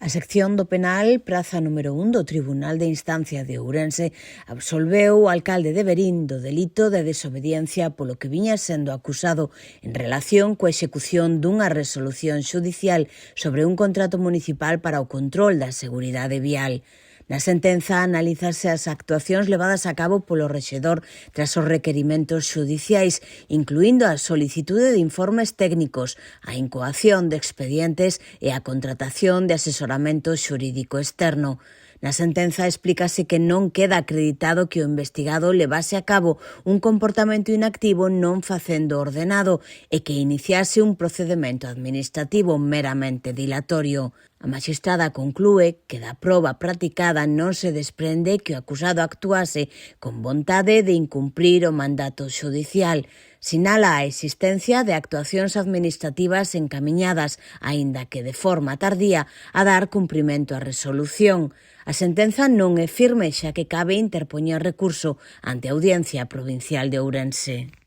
A sección do penal, praza número 1 do Tribunal de Instancia de Ourense, absolveu o alcalde de Verín do delito de desobediencia polo que viña sendo acusado en relación coa execución dunha resolución xudicial sobre un contrato municipal para o control da seguridade vial. Na sentenza analízase as actuacións levadas a cabo polo rexedor tras os requerimentos xudiciais, incluindo a solicitude de informes técnicos, a incoación de expedientes e a contratación de asesoramento xurídico externo. Na sentenza explícase que non queda acreditado que o investigado levase a cabo un comportamento inactivo non facendo ordenado e que iniciase un procedemento administrativo meramente dilatorio. A maxistrada conclúe que da proba practicada non se desprende que o acusado actuase con vontade de incumprir o mandato xudicial. Sinala a existencia de actuacións administrativas encamiñadas, aínda que de forma tardía, a dar cumprimento á resolución. A sentenza non é firme, xa que cabe interpoñer recurso ante a Audiencia Provincial de Ourense.